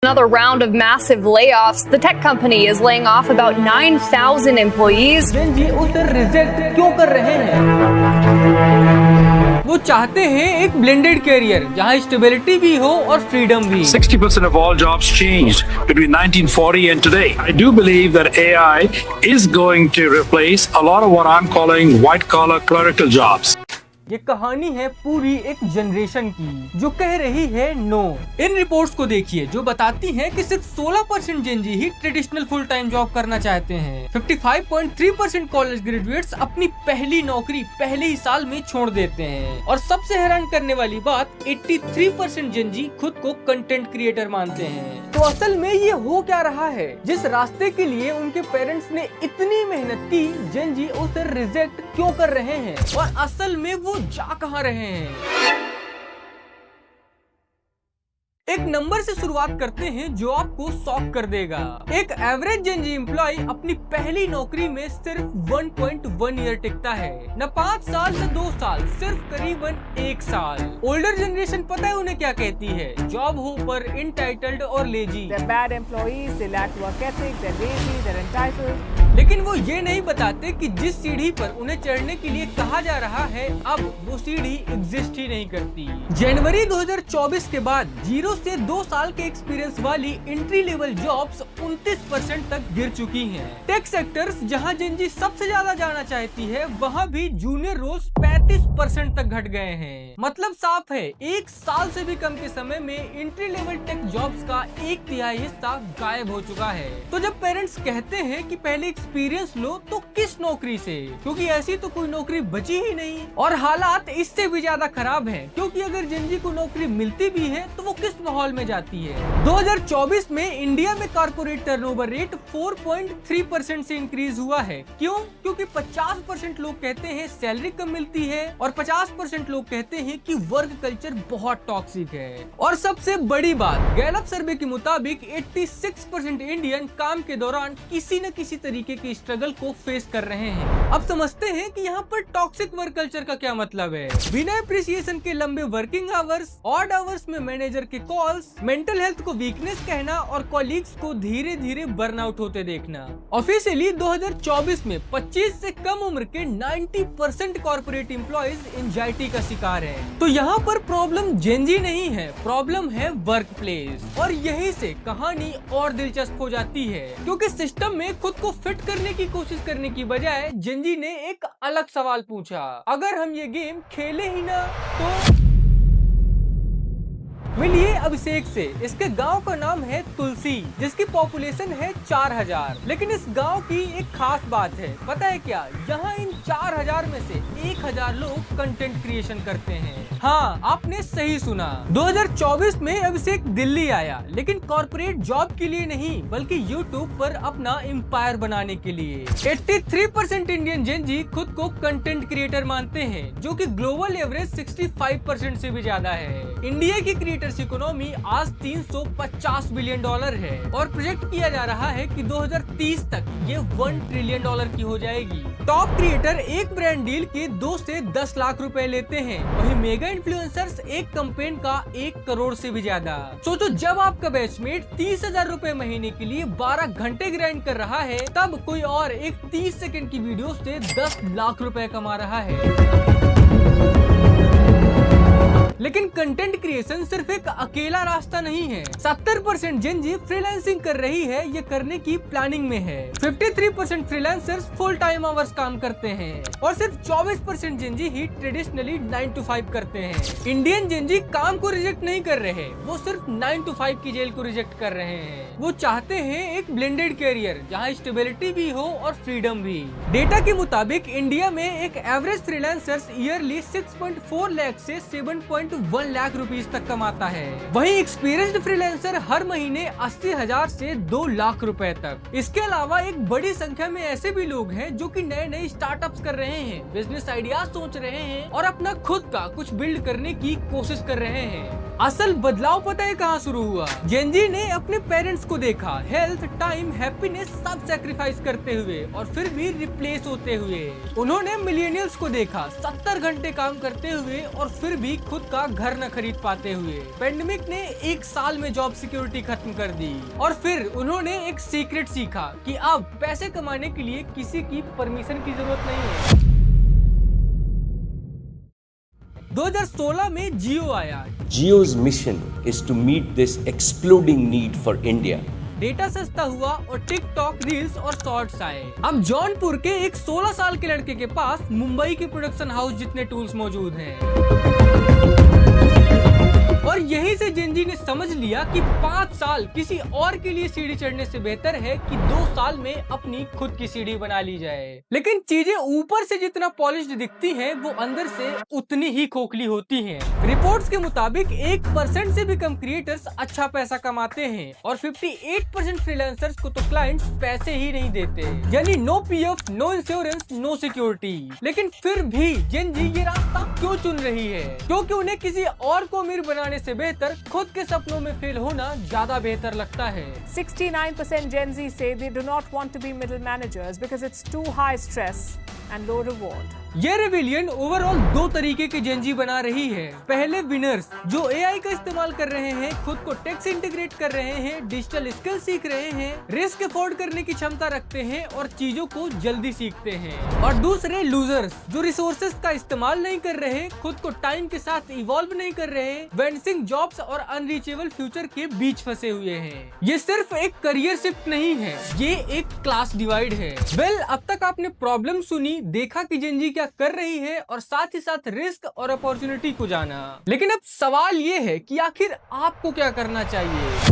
Another round of massive layoffs. The tech company is laying off about 9,000 employees. जी उसे reject क्यों कर रहे हैं? वो चाहते हैं एक ब्लेंडेड कैरियर जहां स्टेबिलिटी भी हो और फ्रीडम भी। 60% of all jobs changed between 1940 and today. I do believe that AI is going to replace a lot of what I'm calling white-collar clerical jobs. ये कहानी है पूरी एक जनरेशन की जो कह रही है नो। इन रिपोर्ट्स को देखिए जो बताती हैं कि सिर्फ 16% जेनजी ही ट्रेडिशनल फुल टाइम जॉब करना चाहते हैं। 55.3% कॉलेज ग्रेजुएट्स अपनी पहली नौकरी पहले ही साल में छोड़ देते हैं। और सबसे हैरान करने वाली बात 83% जेनजी खुद को कंटेंट क्रिएटर मानते हैं। तो असल में ये हो क्या रहा है? जिस रास्ते के लिए उनके पेरेंट्स ने इतनी मेहनत की, जेनजी उसे रिजेक्ट क्यों कर रहे हैं और असल में वो जा कहां रहे हैं? एक नंबर से शुरुआत करते हैं जो आपको शॉक कर देगा। एक एवरेज जेनजी एम्प्लॉय अपनी पहली नौकरी में सिर्फ 1.1 ईयर टिकता है, न 5 साल न 2 साल, सिर्फ करीबन 1 साल। ओल्डर जनरेशन पता है उन्हें क्या कहती है? जॉब होपर, इनटाइटल्ड और लेजी। लेकिन वो ये नहीं बताते कि जिस सीढ़ी पर उन्हें चढ़ने के लिए कहा जा रहा है, अब वो सीढ़ी एग्जिस्ट ही नहीं करती। जनवरी 2024 के बाद 0 से 2 साल के एक्सपीरियंस वाली एंट्री लेवल जॉब्स 29% तक गिर चुकी हैं। टेक सेक्टर्स जहां जेनजी सबसे ज्यादा जाना चाहती है, वहां भी जूनियर रोल्स 35% तक घट गए हैं। मतलब साफ है, 1 साल से भी कम के समय में एंट्री लेवल टेक जॉब्स का 1/3 हिस्सा गायब हो चुका है। तो जब पेरेंट्स कहते हैं कि पहले एक्सपीरियंस लो, तो किस नौकरी से? क्योंकि ऐसी तो कोई नौकरी बची ही नहीं। और हालात इससे भी ज्यादा खराब हैं, क्योंकि अगर जेनजी को नौकरी मिलती भी है तो वो किस माहौल में जाती है। 2024 में इंडिया में कॉर्पोरेट टर्नओवर रेट 4.3% से इंक्रीज हुआ है। क्यों? क्योंकि 50% लोग कहते हैं सैलरी कम मिलती है और 50% लोग कहते हैं कि वर्क कल्चर बहुत टॉक्सिक है। और सबसे बड़ी बात, गैलप सर्वे के मुताबिक 86% इंडियन काम के दौरान किसी न किसी तरीके के स्ट्रगल को फेस कर रहे हैं। अब समझते हैं कि यहाँ पर टॉक्सिक वर्क कल्चर का क्या मतलब है। बिना अप्रिसिएशन के लंबे वर्किंग आवर्स, ऑड आवर्स में मैनेजर के कॉल्स, मेंटल हेल्थ को वीकनेस कहना और कॉलीग्स को धीरे धीरे बर्नआउट होते देखना। ऑफिशियली 2024 में 25 से कम उम्र के 90% कॉर्पोरेट एम्प्लॉइज एंजाइटी का शिकार है। तो यहाँ पर प्रॉब्लम जेनजी नहीं है, प्रॉब्लम है वर्क प्लेस। और यही से कहानी और दिलचस्प हो जाती है, क्योंकि सिस्टम में खुद को फिट करने की कोशिश करने की बजाय जेनजी ने एक अलग सवाल पूछा, अगर हम ये गेम खेले ही ना तो? मिलिए अभिषेक से। इसके गांव का नाम है तुलसी, जिसकी पॉपुलेशन है 4000। लेकिन इस गांव की एक खास बात है, पता है क्या? यहाँ इन 4000 में से 1000 लोग कंटेंट क्रिएशन करते हैं। हाँ, आपने सही सुना। 2024 में अभिषेक दिल्ली आया, लेकिन कॉर्पोरेट जॉब के लिए नहीं, बल्कि यूट्यूब पर अपना एम्पायर बनाने के लिए। 83% इंडियन जेनजी खुद को कंटेंट क्रिएटर मानते हैं, जो कि ग्लोबल एवरेज 65% से भी ज्यादा है। इंडिया की क्रिएटर्स इकोनॉमी आज $350 बिलियन है और प्रोजेक्ट किया जा रहा है कि 2030 तक ये $1 ट्रिलियन की हो जाएगी। टॉप क्रिएटर एक ब्रांड डील के 2 से 10 लाख रुपए लेते हैं, वहीं मेगा इन्फ्लुएंसर्स एक कैंपेन का 1 करोड़ से भी ज्यादा। सोचो, जब आपका बैचमेट 30,000 रुपए महीने के लिए 12 घंटे ग्राइंड कर रहा है, तब कोई और एक 30 सेकंड की वीडियो से 10 लाख रुपए कमा रहा है। लेकिन कंटेंट क्रिएशन सिर्फ एक अकेला रास्ता नहीं है। 70% जेनजी फ्रीलांसिंग कर रही है, ये करने की प्लानिंग में है। 53% फ्रीलांसर्स फुल टाइम आवर्स काम करते हैं और सिर्फ 24% जेनजी ही ट्रेडिशनली 9 to 5 करते हैं। इंडियन जेनजी काम को रिजेक्ट नहीं कर रहे, वो सिर्फ 9 to 5 की जेल को रिजेक्ट कर रहे हैं। वो चाहते हैं एक ब्लेंडेड कैरियर जहाँ स्टेबिलिटी भी हो और फ्रीडम भी। डेटा के मुताबिक इंडिया में एक एवरेज फ्रीलांसर्स ईयरली 6.4 लाख से 7.1 लाख रुपीस तक कमाता है। वहीं एक्सपीरियंस्ड फ्रीलांसर हर महीने 80,000 से 2 लाख रुपए तक। इसके अलावा एक बड़ी संख्या में ऐसे भी लोग हैं जो कि नए स्टार्टअप्स कर रहे हैं, बिजनेस आइडियाज सोच रहे हैं और अपना खुद का कुछ बिल्ड करने की कोशिश कर रहे हैं। असल बदलाव पता है कहाँ शुरू हुआ? जेन जी ने अपने पेरेंट्स को देखा, हेल्थ, टाइम, हैप्पीनेस सब सैक्रिफाइस करते हुए और फिर भी रिप्लेस होते हुए। उन्होंने मिलेनियल्स को देखा 70 घंटे काम करते हुए और फिर भी खुद का घर न खरीद पाते हुए। पेंडेमिक ने 1 साल में जॉब सिक्योरिटी खत्म कर दी और फिर उन्होंने एक सीक्रेट सीखा कि अब पैसे कमाने के लिए किसी की परमिशन की जरूरत नहीं है। 2016 में जियो आया। Jio's mission is to meet this exploding need for India. Data सस्ता हुआ और टिकटॉक, रील्स और शॉर्ट्स आए। अब जौनपुर के एक 16 साल के लड़के के पास मुंबई के प्रोडक्शन हाउस जितने टूल्स मौजूद हैं। और यहीं से जेन जी ने समझ लिया कि 5 साल किसी और के लिए सीढ़ी चढ़ने से बेहतर है कि 2 साल में अपनी खुद की सीढ़ी बना ली जाए। लेकिन चीजें ऊपर से जितना पॉलिश्ड दिखती हैं, वो अंदर से उतनी ही खोखली होती हैं। रिपोर्ट्स के मुताबिक 1% से भी कम क्रिएटर्स अच्छा पैसा कमाते हैं और 58% फ्रीलांसर्स को तो क्लाइंट्स पैसे ही नहीं देते, यानी no PF, no insurance, no security. लेकिन फिर भी जेन जी ये रास्ता क्यों चुन रही है? क्योंकि उन्हें किसी और को अमीर बनाने से बेहतर खुद के सपनों में फेल होना ज्यादा बेहतर लगता है। 69% Gen Z say they do not want to be middle managers because it's too high stress and low reward. ये रेविलियन ओवरऑल 2 तरीके के जेन जी बना रही है। पहले विनर्स जो एआई का इस्तेमाल कर रहे हैं, खुद को टेक से इंटीग्रेट कर रहे हैं, डिजिटल स्किल सीख रहे हैं, रिस्क अफोर्ड करने की क्षमता रखते हैं और चीजों को जल्दी सीखते हैं। और दूसरे लूजर्स जो रिसोर्सेज का इस्तेमाल नहीं कर रहे, खुद को टाइम के साथ इवॉल्व नहीं कर रहे, वेंसिंग जॉब्स और अनरीचेबल फ्यूचर के बीच फंसे हुए हैं। ये सिर्फ एक करियर शिफ्ट नहीं है, ये एक क्लास डिवाइड है। वेल, अब तक आपने प्रॉब्लम सुनी, देखा कि जेन जी क्या कर रही है और साथ ही साथ रिस्क और अपॉर्चुनिटी को जाना। लेकिन अब सवाल ये है कि आखिर आपको क्या करना चाहिए?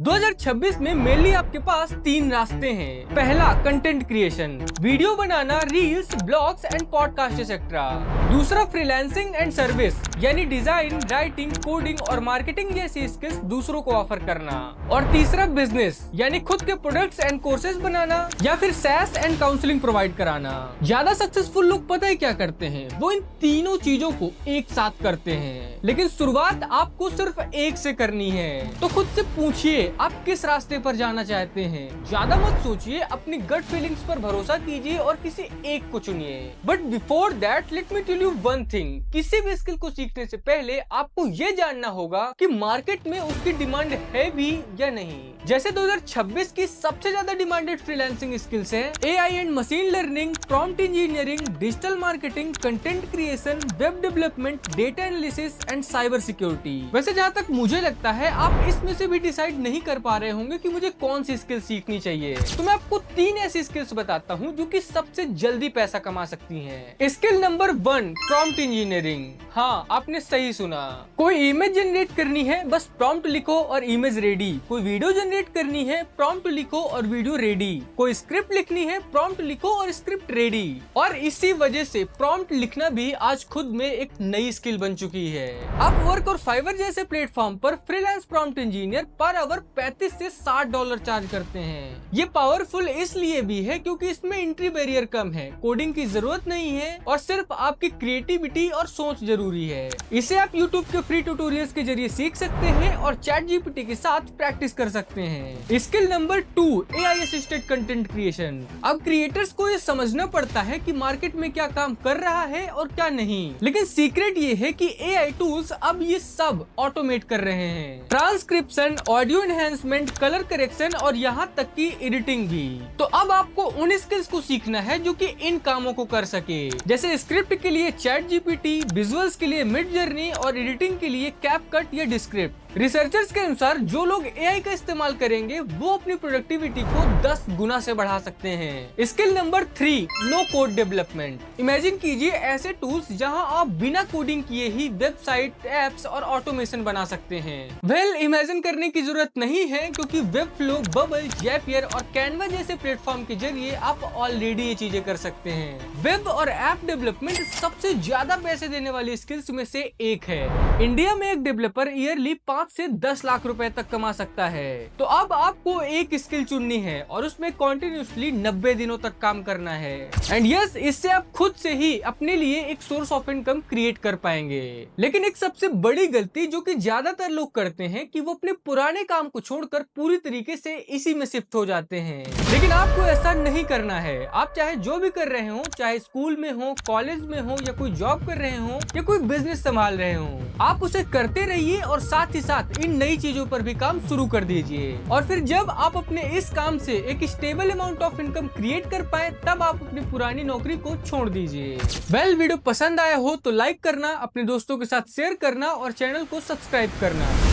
2026 में मेनली आपके पास 3 रास्ते हैं। पहला, content creation, video banana, reels, blogs and podcast etcetera. दूसरा, फ्रीलांसिंग एंड सर्विस, यानी डिजाइन, राइटिंग, कोडिंग और मार्केटिंग जैसी स्किल्स दूसरों को ऑफर करना। और तीसरा, बिजनेस, यानी खुद के प्रोडक्ट्स एंड कोर्सेज बनाना या फिर SaaS एंड काउंसलिंग प्रोवाइड कराना। ज्यादा सक्सेसफुल लोग पता है क्या करते हैं? वो इन तीनों चीजों को एक साथ करते हैं। लेकिन शुरुआत आपको सिर्फ एक से करनी है। तो खुद से पूछिए आप किस रास्ते पर जाना चाहते हैं। ज्यादा मत सोचिए, अपनी गट फीलिंग्स पर भरोसा कीजिए और किसी एक को चुनिए। But before that let me tell you one thing, किसी भी स्किल को सीखने से पहले आपको ये जानना होगा कि मार्केट में उसकी डिमांड है भी या नहीं। जैसे 2026 की सबसे ज्यादा डिमांडेड फ्रीलांसिंग स्किल्स हैं AI and machine learning, prompt engineering, digital marketing, content creation, web development, data analysis and cyber security. वैसे जहाँ तक मुझे लगता है आप इसमें से भी डिसाइड नहीं कर पा रहे होंगे कि मुझे कौन सी स्किल सीखनी चाहिए। तो मैं आपको 3 ऐसी स्किल्स बताता हूँ जो कि सबसे जल्दी पैसा कमा सकती हैं। Skill number 1, prompt engineering. हाँ, आपने सही सुना। कोई इमेज जनरेट करनी है, बस प्रॉम्प्ट लिखो और इमेज रेडी। कोई वीडियो जनरेट करनी है, प्रॉम्प्ट लिखो और वीडियो रेडी। कोई स्क्रिप्ट लिखनी है, प्रॉम्प्ट लिखो और स्क्रिप्ट रेडी। और इसी वजह से प्रॉम्प्ट लिखना भी आज खुद में एक नई स्किल बन चुकी है। अपवर्क और फाइवर जैसे प्लेटफॉर्म पर freelance prompt engineer per hour 35 से $60 चार्ज करते हैं। ये पावरफुल इसलिए भी है क्योंकि इसमें एंट्री बैरियर कम है, कोडिंग की जरूरत नहीं है और सिर्फ आपकी क्रिएटिविटी और सोच जरूरी है। इसे आप YouTube के फ्री ट्यूटोरियल्स के जरिए सीख सकते हैं और ChatGPT के साथ प्रैक्टिस कर सकते हैं। Skill number 2, AI assisted content creation. अब क्रिएटर्स को ये समझना पड़ता है कि मार्केट में क्या काम कर रहा है और क्या नहीं, लेकिन सीक्रेट ये है कि AI टूल्स अब ये सब ऑटोमेट कर रहे हैं। Transcription, audio enhancement, colour correction और यहाँ तक की एडिटिंग भी। तो अब आपको उन स्किल्स को सीखना है जो कि इन कामों को कर सके, जैसे स्क्रिप्ट के लिए ChatGPT, विजुअल्स के लिए मिडजर्नी और एडिटिंग के लिए कैपकट या डिस्क्रिप्ट। रिसर्चर्स के अनुसार जो लोग AI का इस्तेमाल करेंगे वो अपनी प्रोडक्टिविटी को 10 गुना से बढ़ा सकते हैं। Skill number 3, no code development. Imagine कीजिए ऐसे टूल्स जहां आप बिना कोडिंग किए ही वेबसाइट, एप्स और ऑटोमेशन बना सकते हैं। वेल, इमेजिन करने की जरूरत नहीं है क्योंकि वेबफ्लो, बबल, जैपियर और कैनवा जैसे प्लेटफॉर्म के जरिए आप ऑलरेडी ये चीजें कर सकते हैं। वेब और ऐप डेवलपमेंट सबसे ज्यादा पैसे देने वाली स्किल्स में से एक है। इंडिया में एक डेवलपर ईयरली 5 से 10 लाख रुपए तक कमा सकता है। तो अब आपको एक स्किल चुननी है और उसमें कॉन्टिन्यूसली 90 दिनों तक काम करना है। एंड यस, इससे आप खुद से ही अपने लिए एक सोर्स ऑफ इनकम क्रिएट कर पाएंगे। लेकिन एक सबसे बड़ी गलती जो कि ज्यादातर लोग करते हैं कि वो अपने पुराने काम को छोड़कर पूरी तरीके से इसी में शिफ्ट हो जाते हैं। लेकिन आपको ऐसा नहीं करना है। आप चाहे जो भी कर रहे हो, चाहे स्कूल में हो, कॉलेज में हो, या कोई जॉब कर रहे हो, या कोई बिजनेस संभाल रहे हो, आप उसे करते रहिए और साथ ही साथ इन नई चीजों पर भी काम शुरू कर दीजिए। और फिर जब आप अपने इस काम से एक stable amount of income create कर पाए, तब आप अपनी पुरानी नौकरी को छोड़ दीजिए। वीडियो पसंद आया हो तो लाइक करना, अपने दोस्तों के साथ शेयर करना और चैनल को सब्सक्राइब करना।